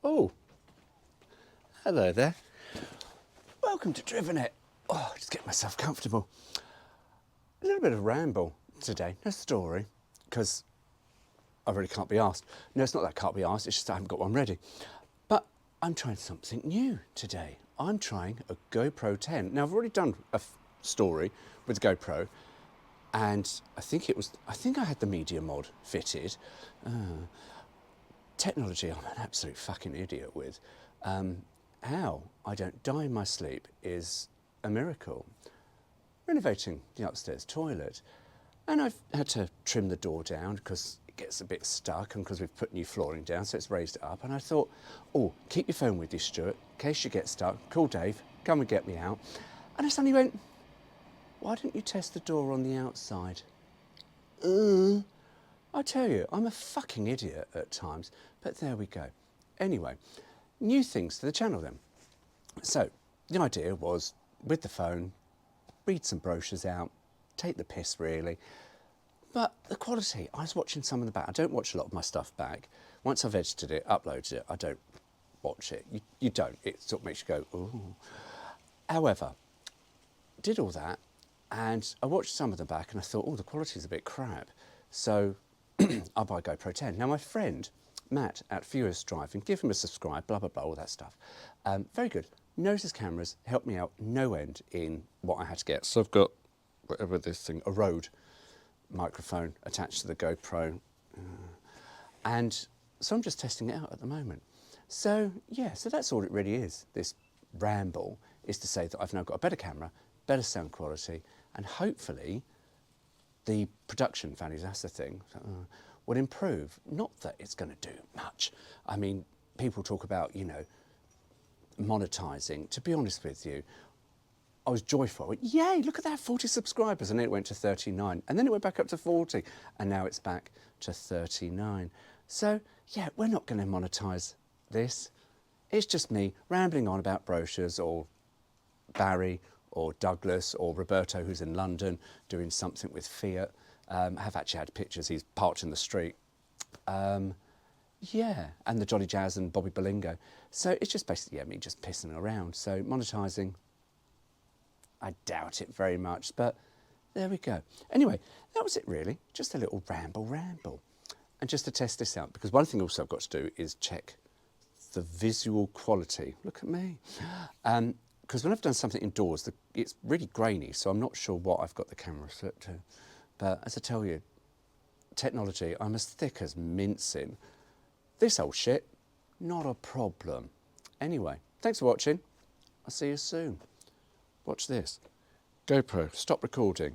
Oh, hello there. Welcome to Driven It. Oh, just get myself comfortable. A little bit of ramble today, no story, because I really can't be asked. No, it's not that I can't be asked, it's just I haven't got one ready. But I'm trying something new today. I'm trying a GoPro 10. Now, I've already done a story with the GoPro, and I think I had the media mod fitted. Technology, I'm an absolute fucking idiot with. How I don't die in my sleep is a miracle. Renovating the upstairs toilet, and I've had to trim the door down because it gets a bit stuck and because we've put new flooring down, so it's raised it up. And I thought, oh, keep your phone with you, Stuart, in case you get stuck. Call Dave, come and get me out. And I suddenly went, why don't you test the door on the outside? I tell you, I'm a fucking idiot at times, but there we go. Anyway, new things to the channel then. So, the idea was, with the phone, read some brochures out, take the piss really. But the quality, I was watching some of the back. I don't watch a lot of my stuff back. Once I've edited it, uploaded it, I don't watch it. You don't, it sort of makes you go, ooh. However, did all that, and I watched some of them back and I thought, oh, the quality's a bit crap. So I'll buy a GoPro 10. Now my friend, Matt at Furious Driving, give him a subscribe, blah, blah, blah, all that stuff. Very good. Knows his cameras, helped me out no end in what I had to get. So I've got, whatever this thing, a Rode microphone attached to the GoPro. And so I'm just testing it out at the moment. So yeah, so that's all it really is. This ramble is to say that I've now got a better camera, better sound quality, and hopefully the production values, that's the thing, will improve. Not that it's going to do much. I mean, people talk about, you know, monetizing. To be honest with you, I was joyful. I went, yay, look at that, 40 subscribers. And then it went to 39. And then it went back up to 40. And now it's back to 39. So, yeah, we're not going to monetize this. It's just me rambling on about brochures, or Barry or Douglas or Roberto, who's in London, doing something with Fiat. I have actually had pictures. He's parked in the street. Yeah, and the Jolly Jazz and Bobby Belingo. So it's just basically, yeah, me just pissing around. So monetising, I doubt it very much, but there we go. Anyway, that was it really. Just a little ramble. And just to test this out, because one thing also I've got to do is check the visual quality. Look at me. Because when I've done something indoors, it's really grainy, so I'm not sure what I've got the camera set to. But as I tell you, technology, I'm as thick as mincing. This old shit, not a problem. Anyway, thanks for watching. I'll see you soon. Watch this. GoPro, stop recording.